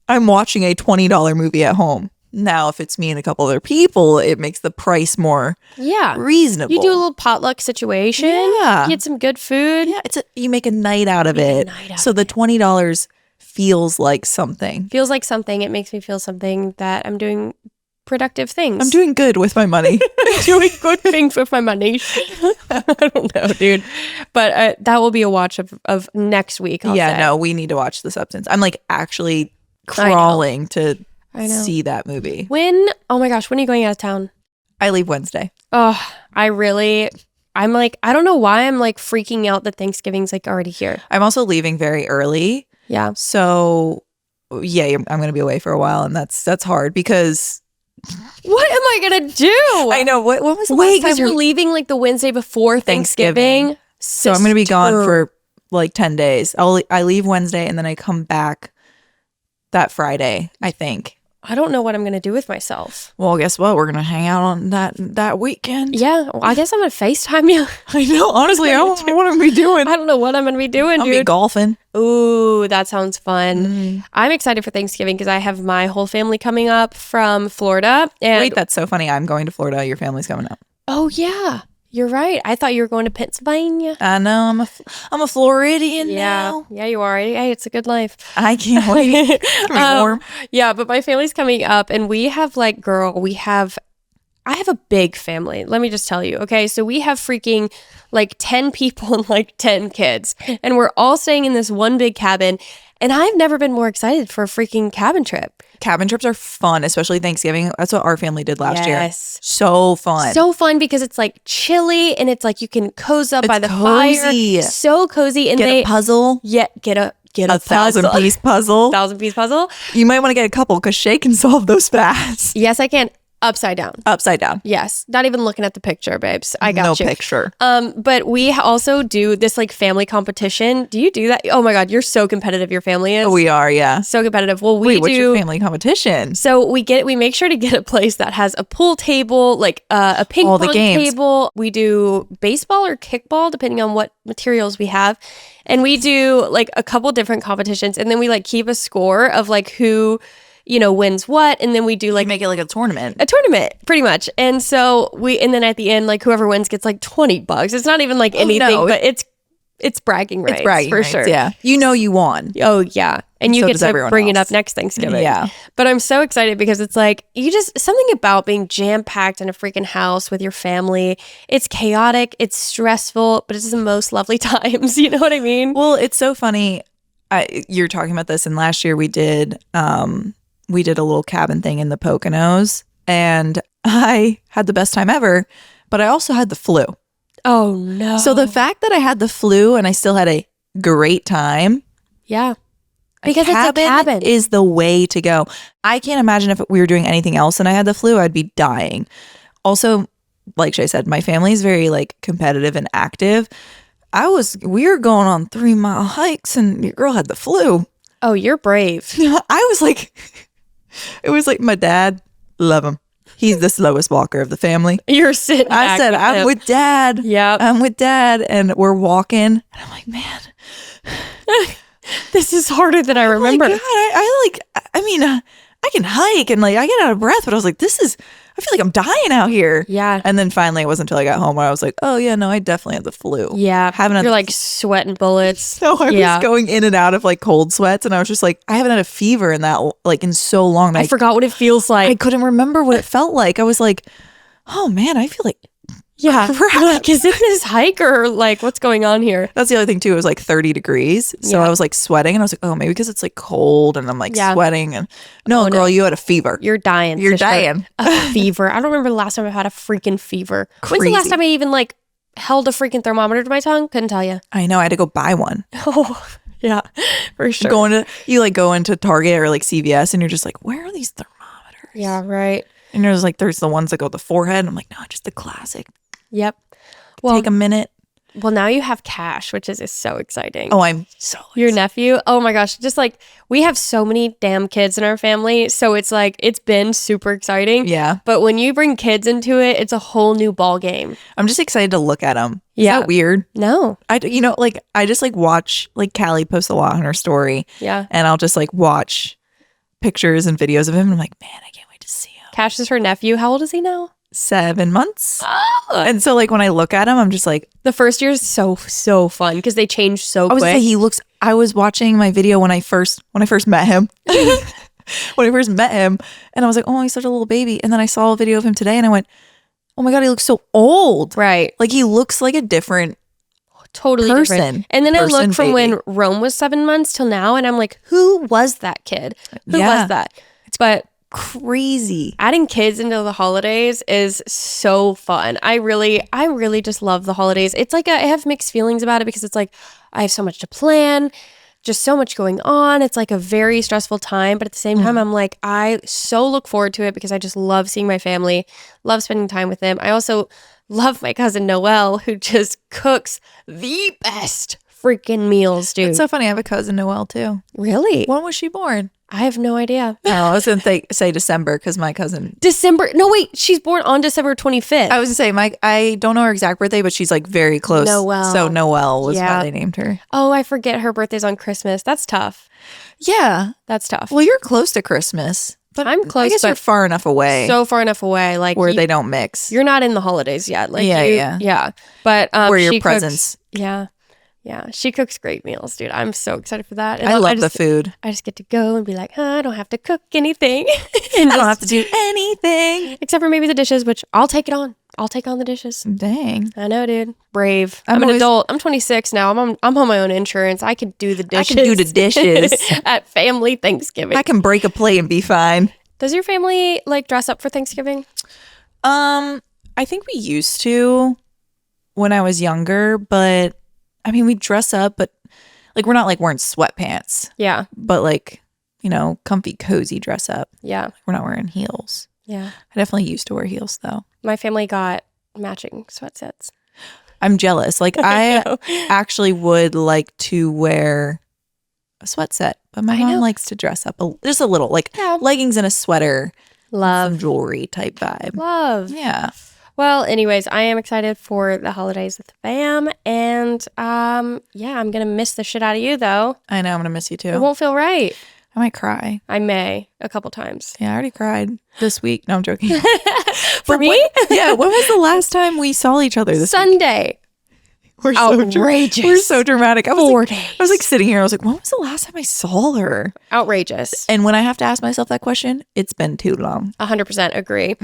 I'm watching a $20 movie at home. Now, if it's me and a couple other people, it makes the price more reasonable. You do a little potluck situation. Yeah. You get some good food. Yeah, you make a night out of it. So the $20 feels like something. It makes me feel something that I'm doing productive things. I'm doing good with my money. I'm doing good things with my money. I don't know, dude. But that will be a watch of next week. I'll say. No, we need to watch The Substance. I'm like actually crawling to see that movie. Oh my gosh, when are you going out of town? I leave Wednesday. Oh, I'm like, I don't know why I'm like freaking out that Thanksgiving's like already here. I'm also leaving very early. Yeah. So yeah, I'm going to be away for a while, and that's hard because what am I gonna do? I know. What was the last time? Because you're leaving like the Wednesday before Thanksgiving. So I'm gonna be gone for like 10 days. I leave Wednesday and then I come back that Friday, I think. I don't know what I'm gonna do with myself. Well, guess what? We're gonna hang out on that weekend. Yeah, well, I guess I'm gonna FaceTime you. I know. Honestly, I don't know what I'm gonna be doing. I don't know what I'm gonna be doing, I'll dude. be golfing. Ooh, that sounds fun. I'm excited for Thanksgiving because I have my whole family coming up from Florida. And wait, that's so funny. I'm going to Florida. Your family's coming up. Oh yeah, you're right. I thought you were going to Pennsylvania. I know. I'm a Floridian now. Yeah, you are. Hey, it's a good life. I can't wait. It's gonna be warm. Yeah, but my family's coming up, and we have I have a big family. Let me just tell you. Okay, so we have freaking like 10 people and like 10 kids, and we're all staying in this one big cabin. And I've never been more excited for a freaking cabin trip. Cabin trips are fun, especially Thanksgiving. That's what our family did last year. So fun. So fun because it's like chilly and it's like you can cozy up by the fire. So cozy. And get a puzzle. Yeah, get get a 1,000-piece puzzle. 1,000-piece puzzle. You might want to get a couple because Shay can solve those fast. Yes, I can. Upside down. Upside down. Yes. Not even looking at the picture, babes. I got no you. No picture. But we also do this like family competition. Do you do that? Oh my God, you're so competitive. Your family is. Oh, we are, yeah. So competitive. Well, Wait, what's your family competition? So we make sure to get a place that has a pool table, like a ping pong table. We do baseball or kickball, depending on what materials we have. And we do like a couple different competitions. And then we like keep a score of like who, wins what, and then we do like make it like a tournament, pretty much. And so and then at the end, like whoever wins gets like $20. It's not even like anything, but it's bragging rights. It's bragging rights, sure. Yeah, you won. Oh yeah, and you get to bring it up next Thanksgiving. Yeah, but I'm so excited because it's like something about being jam packed in a freaking house with your family. It's chaotic, it's stressful, but it's the most lovely times. You know what I mean? Well, it's so funny. You're talking about this, and last year we did a little cabin thing in the Poconos, and I had the best time ever, but I also had the flu. Oh no. So the fact that I had the flu and I still had a great time. Yeah. Because it's a cabin is the way to go. I can't imagine if we were doing anything else and I had the flu, I'd be dying. Also, like Shay said, my family is very like competitive and active. We were going on 3-mile hikes and your girl had the flu. Oh, you're brave. I was like, it was like my dad, love him. He's the slowest walker of the family. You're sitting back. I said, I'm with Dad. Yeah. I'm with Dad. And we're walking. And I'm like, man. This is harder than I remember. Oh my God, I can hike and like I get out of breath, but I was like, I feel like I'm dying out here. Yeah. And then finally it wasn't until I got home where I was like, oh yeah, no, I definitely had the flu. Yeah. You're like sweating bullets. No, I was going in and out of like cold sweats and I was just like, I haven't had a fever in that like in so long. I forgot what it feels like. I couldn't remember what it felt like. I was like, oh man, I feel like like, is it this hike or like what's going on here? That's the other thing too. It was like 30 degrees. So I was like sweating and I was like, oh, maybe because it's like cold and I'm like sweating. And no, girl, you had a fever. You're dying. You're dying. A fever. I don't remember the last time I had a freaking fever. When's the last time I even like held a freaking thermometer to my tongue? Couldn't tell you. I know. I had to go buy one. Oh, yeah, for sure. You go into Target or like CVS and you're just like, where are these thermometers? Yeah, right. And there's the ones that go to the forehead. And I'm like, no, just the classic. Yep. Well, take a minute. Well, now you have Cash, which is so exciting. Oh, I'm so excited. Your nephew. Oh my gosh. Just like we have so many damn kids in our family. So it's like, it's been super exciting. Yeah. But when you bring kids into it, it's a whole new ball game. I'm just excited to look at them. Yeah. Is that weird? No. I just like watch, like Callie posts a lot on her story. Yeah. And I'll just like watch pictures and videos of him. And I'm like, man, I can't wait to see him. Cash is her nephew. How old is he now? 7 months. Oh. And so like when I look at him, I'm just like, the first year is so fun because they change so quick. I was watching my video when I first met him. When I first met him and I was like, oh, he's such a little baby. And then I saw a video of him today and I went, oh my God, he looks so old. Right. Like he looks like a different totally person. Different. And then I looked from when Rome was 7 months till now and I'm like, who was that kid? Who was that? But crazy. Adding kids into the holidays is so fun. I really just love the holidays. It's like I have mixed feelings about it because it's like I have so much to plan, just so much going on. It's like a very stressful time, but at the same time I'm like I so look forward to it because I just love seeing my family, love spending time with them. I also love my cousin Noelle who just cooks the best freaking meals, dude. It's so funny. I have a cousin Noelle too. Really? When was she born? I have no idea. Oh, I was going to say December because my cousin... December? No, wait. She's born on December 25th. I was going to say, I don't know her exact birthday, but she's like very close. Noelle. So Noelle was why they named her. Oh, I forget her birthday's on Christmas. That's tough. Yeah. That's tough. Well, you're close to Christmas. But I'm close. I guess you're far enough away. So far enough away. Like where they don't mix. You're not in the holidays yet. Like Yeah. But where your presence. Yeah. Yeah, she cooks great meals, dude. I'm so excited for that. And I love the food. I just get to go and be like, I don't have to cook anything. And I don't have to do anything. Except for maybe the dishes, which I'll take it on. I'll take on the dishes. Dang. I know, dude. Brave. I'm an adult. I'm 26 now. I'm on my own insurance. I could do the dishes. I can do the dishes. At family Thanksgiving. I can break a plate and be fine. Does your family like dress up for Thanksgiving? I think we used to when I was younger, but I mean, we dress up, but Like, we're not like wearing sweatpants, Yeah. but like, you know, comfy, cozy dress up. Yeah. We're not wearing heels. Yeah. I definitely used to wear heels though. My family got matching sweatsets. I'm jealous. Like, I actually would like to wear a sweat set, but my mom likes to dress up just a little, like leggings and a sweater, some jewelry type vibe. Love. Yeah. Well, anyways, I am excited for the holidays with the fam, and yeah, I'm gonna miss the shit out of you though. I know, I'm gonna miss you too. It won't feel right. I might cry. I may a couple times. Yeah, I already cried this week. No, I'm joking. For me? When was the last time we saw each other this Sunday. We're outrageous. We're so dramatic. I was 4 like, days. I was like sitting here. I was like, when was the last time I saw her? Outrageous. And when I have to ask myself that question, it's been too long. 100% agree.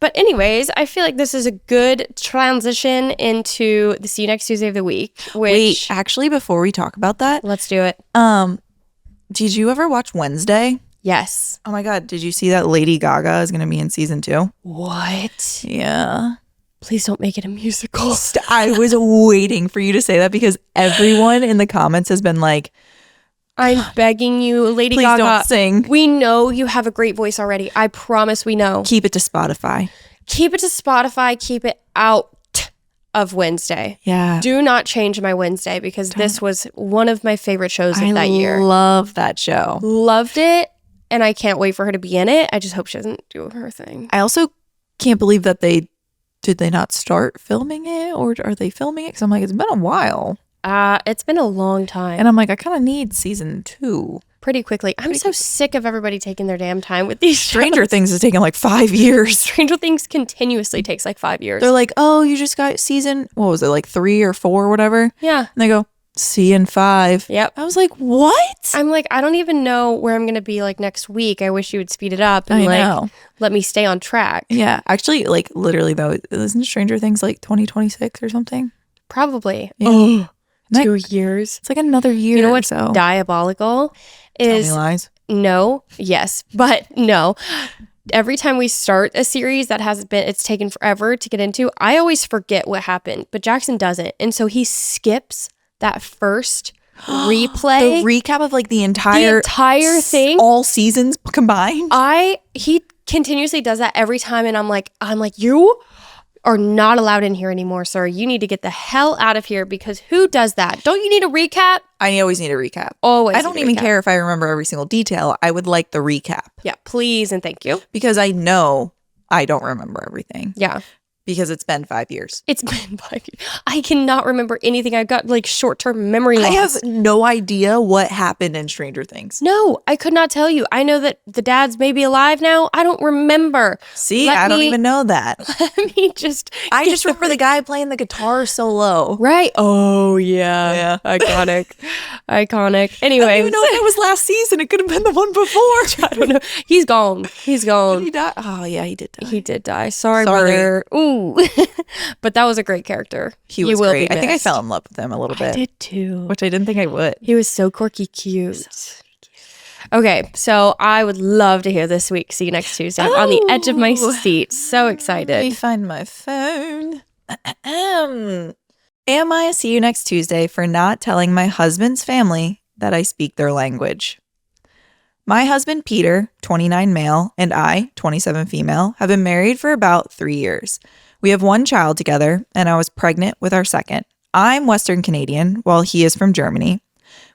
But anyways, I feel like this is a good transition into the See You Next Tuesday of the week. Wait, actually, before we talk about that, let's do it. Did you ever watch Wednesday? Yes. Oh my God. Did you see that Lady Gaga is going to be in season 2? What? Yeah. Please don't make it a musical. I was waiting for you to say that because everyone in the comments has been like, I'm begging you, Lady please Gaga. don't sing. We know you have a great voice already. I promise we know. Keep it to Spotify. Keep it to Spotify. Keep it out of Wednesday. Yeah. Do not change my Wednesday because this was one of my favorite shows of that year. I love that show. Loved it. And I can't wait for her to be in it. I just hope she doesn't do her thing. I also can't believe that did they not start filming it, or are they filming it? Because I'm like, it's been a while. It's been a long time. And I'm like, I kind of need season 2. Pretty quickly. I'm so sick of everybody taking their damn time with these Stranger shows. Things has taken like 5 years. Stranger Things continuously takes like 5 years. They're like, oh, you just got season, what was it, like 3 or 4 or whatever? Yeah. And they go, see you in 5. Yep. I was like, what? I'm like, I don't even know where I'm going to be like next week. I wish you would speed it up and let me stay on track. Yeah. Actually, like literally though, isn't Stranger Things like 2026 or something? Probably. Yeah. 2 years. It's like another year. You know what's so. diabolical is Tell me lies. no, yes, but no. Every time we start a series that it's taken forever to get into, I always forget what happened, but Jackson doesn't. And so he skips that first replay. The recap of like the entire thing. All seasons combined. He continuously does that every time. And I'm like, you are not allowed in here anymore, sir. You need to get the hell out of here because who does that? Don't you need a recap? I always need a recap. Always. I don't even care if I remember every single detail. I would like the recap. Yeah, please and thank you. Because I know I don't remember everything. Yeah. Because it's been 5 years. It's been 5 years. I cannot remember anything. I've got like short-term memory loss. I have no idea what happened in Stranger Things. No, I could not tell you. I know that the dads may be alive now. I don't remember. See, I don't even know that. Let me just... I just remember the guy playing the guitar solo. Right. Oh, yeah. Iconic. Iconic. Anyways. I don't even know if it was last season. It could have been the one before. I don't know. He's gone. Did he die? Oh, yeah, he did die. He did die. Sorry. Brother. Ooh. But that was a great character. He was great. I think I fell in love with him a little bit. I did too. Which I didn't think I would. He was so quirky cute. Okay, so I would love to hear this week. See you next Tuesday. I'm on the edge of my seat. So excited. Let me find my phone. Am I a see you next Tuesday for not telling my husband's family that I speak their language? My husband, Peter, 29 male, and I, 27 female, have been married for about 3 years. We have one child together, and I was pregnant with our second. I'm Western Canadian, while he is from Germany.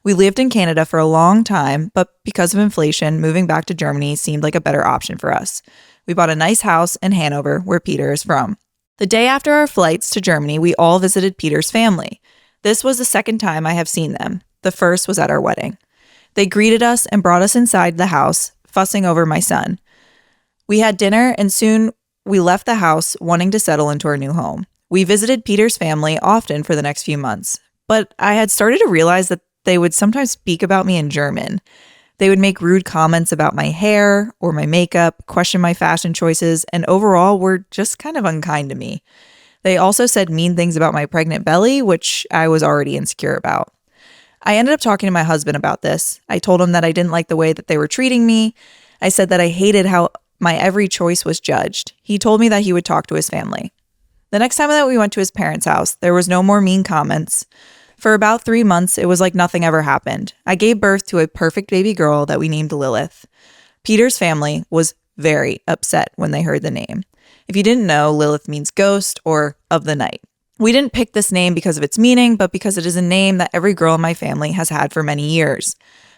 We lived in Canada for a long time, but because of inflation, moving back to Germany seemed like a better option for us. We bought a nice house in Hanover, where Peter is from. The day after our flights to Germany, we all visited Peter's family. This was the second time I have seen them. The first was at our wedding. They greeted us and brought us inside the house, fussing over my son. We had dinner, and soon we left the house, wanting to settle into our new home. We visited Peter's family often for the next few months, but I had started to realize that they would sometimes speak about me in German. They would make rude comments about my hair or my makeup, question my fashion choices, and overall were just kind of unkind to me. They also said mean things about my pregnant belly, which I was already insecure about. I ended up talking to my husband about this. I told him that I didn't like the way that they were treating me. I said that I hated how my every choice was judged. He told me that he would talk to his family. The next time that we went to his parents' house, there was no more mean comments For about 3 months, it was like nothing ever happened. I gave birth to a perfect baby girl that we named Lilith. Peter's family was very upset when they heard the name. If you didn't know, Lilith means ghost or of the night. We didn't pick this name because of its meaning, but because it is a name that every girl in my family has had for many years.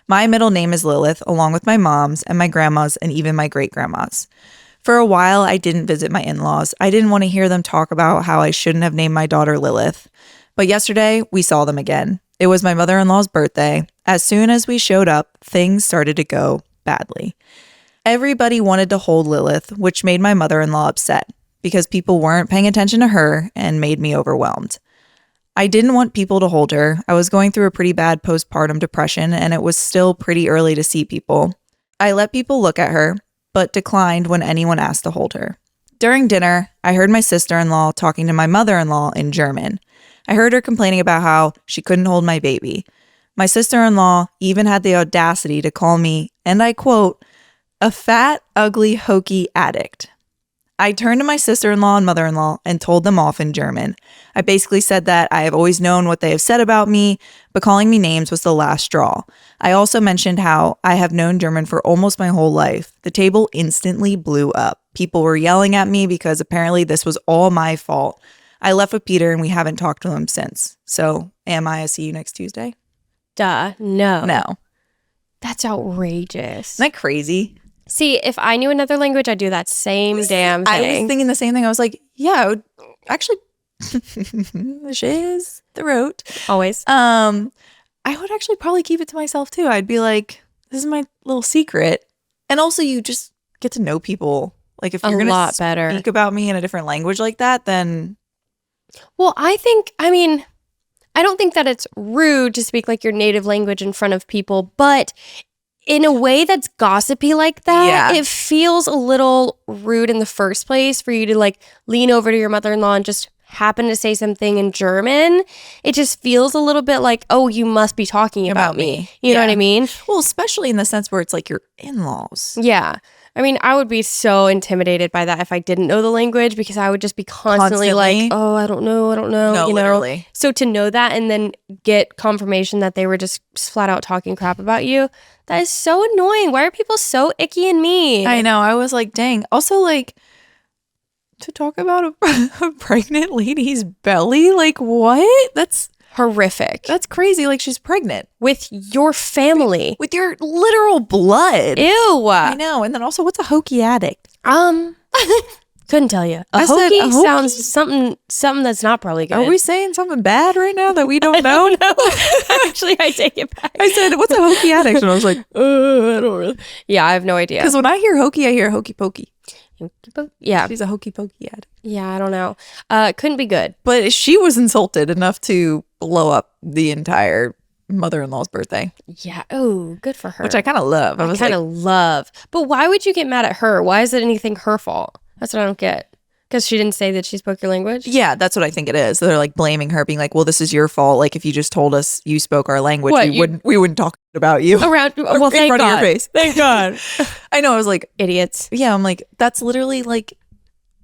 My middle name is Lilith, along with my mom's and my grandma's and even my great-grandma's. For a while, I didn't visit my in-laws. I didn't want to hear them talk about how I shouldn't have named my daughter Lilith. But yesterday, we saw them again. It was my mother-in-law's birthday. As soon as we showed up, things started to go badly. Everybody wanted to hold Lilith, which made my mother-in-law upset because people weren't paying attention to her and made me overwhelmed. I didn't want people to hold her. I was going through a pretty bad postpartum depression, and it was still pretty early to see people. I let people look at her, but declined when anyone asked to hold her. During dinner, I heard my sister-in-law talking to my mother-in-law in German. I heard her complaining about how she couldn't hold my baby. My sister-in-law even had the audacity to call me, and I quote, a fat, ugly, hokey addict. I turned to my sister-in-law and mother-in-law and told them off in German. I basically said that I have always known what they have said about me, but calling me names was the last straw. I also mentioned how I have known German for almost my whole life. The table instantly blew up. People were yelling at me because apparently this was all my fault. I left with Peter and we haven't talked to him since. So, am I a see you next Tuesday? Duh, no. No. That's outrageous. Isn't that crazy? See, if I knew another language, I'd do that same damn thing. I was thinking the same thing. I was like, yeah, I would actually, the shiz, the rote. Always. I would actually probably keep it to myself too. I'd be like, this is my little secret. And also you just get to know people. Like if you're going to speak about me in a different language like that, then. Well, I don't think that it's rude to speak like your native language in front of people, but in a way that's gossipy like that, It feels a little rude in the first place for you to like lean over to your mother-in-law and just happen to say something in German. It just feels a little bit like, oh, you must be talking about me. You know what I mean? Well, especially in the sense where it's like your in-laws. Yeah. I mean, I would be so intimidated by that if I didn't know the language because I would just be constantly like, oh, I don't know. No, you know? Literally. So to know that and then get confirmation that they were just flat out talking crap about you, that is so annoying. Why are people so icky and mean? I know. I was like, dang. Also, like, to talk about a pregnant lady's belly, like, what? That's horrific. That's crazy. Like, she's pregnant. With your family. With your literal blood. Ew. I know. And then also, what's a hokey addict? Couldn't tell you. A hokey sounds something that's not probably good. Are we saying something bad right now that we don't know? No. Actually, I take it back. I said, what's a hokey addict? And I was like, I don't really. Yeah, I have no idea. Because when I hear hokey, I hear hokey pokey. Yeah. She's a hokey pokey addict. Yeah, I don't know. Couldn't be good. But she was insulted enough to blow up the entire mother-in-law's birthday. Yeah. Oh, good for her. Which I kind of love. I kind of love. But why would you get mad at her? Why is it anything her fault? That's what I don't get. Because she didn't say that she spoke your language? Yeah, that's what I think it is. They're like blaming her, being like, well, this is your fault. Like if you just told us you spoke our language, we wouldn't talk about you. Well, in front of your face. Thank God. I know. I was like, idiots. Yeah, I'm like, that's literally like,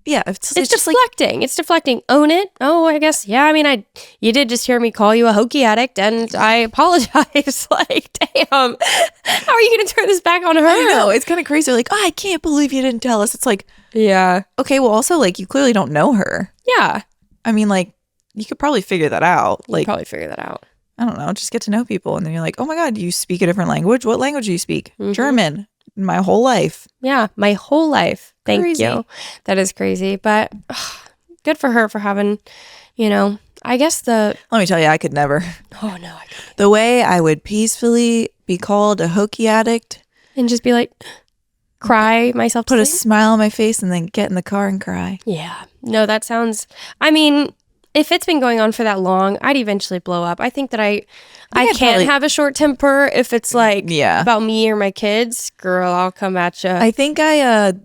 yeah. It's just deflecting. It's deflecting. Own it. Oh, I guess. Yeah, I mean, you did just hear me call you a hokey addict and I apologize. Like, damn. How are you going to turn this back on her? I know. It's kind of crazy. Like, oh, I can't believe you didn't tell us. It's like, yeah. Okay, well, also, like, you clearly don't know her. Yeah. I mean, like, you could probably figure that out. Like, I don't know. Just get to know people. And then you're like, oh my God, you speak a different language? What language do you speak? Mm-hmm. German. My whole life. Yeah, my whole life. Thank you. That is crazy. But good for her for having, I guess Let me tell you, I could never. Oh, no, I couldn't. The way I would peacefully be called a hokey addict. And just be like, cry myself to Put a smile on my face and then get in the car and cry. Yeah. No, that sounds, I mean, if it's been going on for that long, I'd eventually blow up. I think that I can't have a short temper if it's like about me or my kids. Girl, I'll come at you. I think I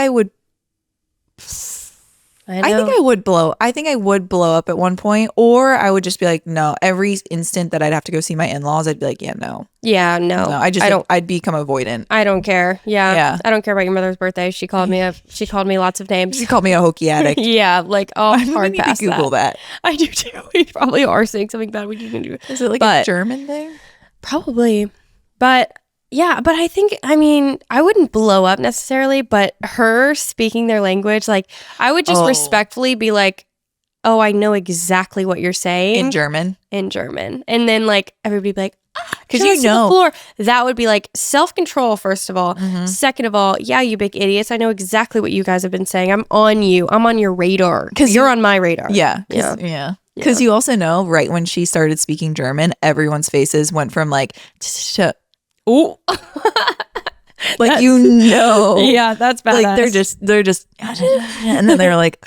would I know. I think I would blow up at one point, or I would just be like, no. Every instant that I'd have to go see my in-laws, I'd be like, yeah, no. Yeah, no. I'd become avoidant. I don't care. Yeah. Yeah. I don't care about your mother's birthday. She called me lots of names. She called me a hokey addict. Yeah, like I'm hard gonna pass need to Google that. I do too. We probably are saying something bad we didn't do. Is it like a German thing? Probably. But yeah, but I mean, I wouldn't blow up necessarily, but her speaking their language, like I would just respectfully be like, oh, I know exactly what you're saying. In German. And then like everybody be like, because you know, the floor. That would be like self-control, first of all. Mm-hmm. Second of all, yeah, you big idiots. I know exactly what you guys have been saying. I'm on you. I'm on your radar. Because you're on my radar. Yeah. Yeah. Because you also know, right when she started speaking German, everyone's faces went from like, oh, like, you know. Yeah, that's badass. Like they're just, and then they're like,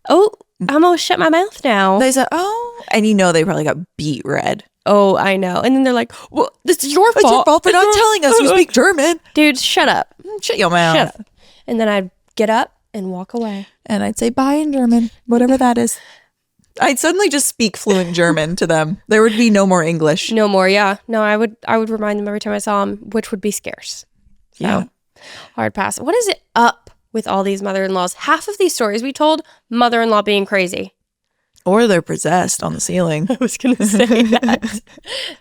oh, I'm gonna shut my mouth now. They said, oh, and you know they probably got beat red. Oh, I know. And then they're like, well, this is your fault. It's your fault for not telling us you speak German. Dude, shut up. Shut your mouth. Shut up. And then I'd get up and walk away. And I'd say bye in German, whatever that is. I'd suddenly just speak fluent German to them. There would be no more English. No more, yeah. No, I would remind them every time I saw them, which would be scarce. So, yeah. Hard pass. What is it up with all these mother-in-laws? Half of these stories we told, mother-in-law being crazy. Or they're possessed on the ceiling. I was going to say that.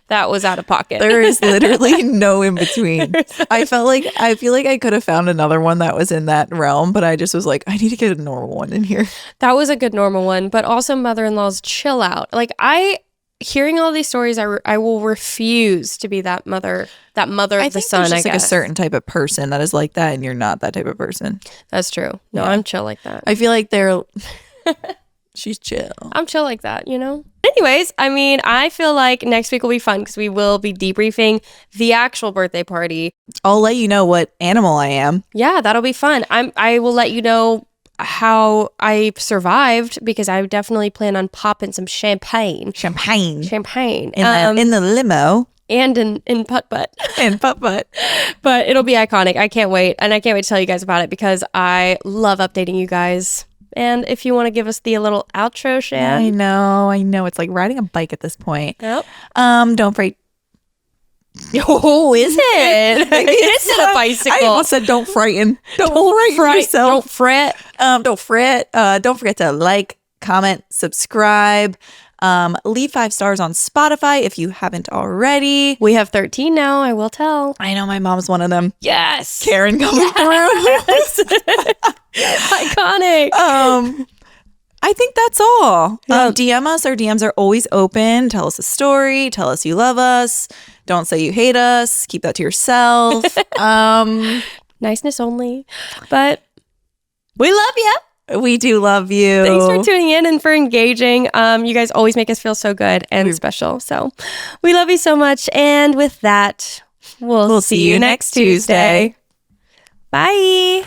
That was out of pocket. There is literally no in between. I feel like I could have found another one that was in that realm, but I just was like, I need to get a normal one in here. That was a good normal one, but also mother-in-laws chill out. Like hearing all these stories, I will refuse to be that mother of the son, there's I just guess. like a certain type of person that is like that, and you're not that type of person. That's true. No, I'm chill like that. I feel like they're... She's chill. I'm chill like that, you know? Anyways, I mean, I feel like next week will be fun because we will be debriefing the actual birthday party. I'll let you know what animal I am. Yeah, that'll be fun. I will let you know how I survived because I definitely plan on popping some champagne. Champagne. In the limo. And in putt-putt. And putt-putt. But it'll be iconic. I can't wait. And I can't wait to tell you guys about it because I love updating you guys. And if you want to give us the little outro, Shan. I know. It's like riding a bike at this point. Yep. Don't fret. Oh, is it? It's a bicycle. I almost said don't frighten. Don't frighten yourself. Don't fret. Don't fret. Don't forget to like, comment, subscribe. Leave 5 stars on Spotify if you haven't already. We have 13 now, I will tell. I know my mom's one of them. Yes. Karen coming through. Iconic. I think that's all. Yeah. DM us. Our DMs are always open. Tell us a story. Tell us you love us. Don't say you hate us. Keep that to yourself. Niceness only. But we love you. We do love you. Thanks for tuning in and for engaging. You guys always make us feel so good and special. So we love you so much. And with that, we'll see you next Tuesday. Bye.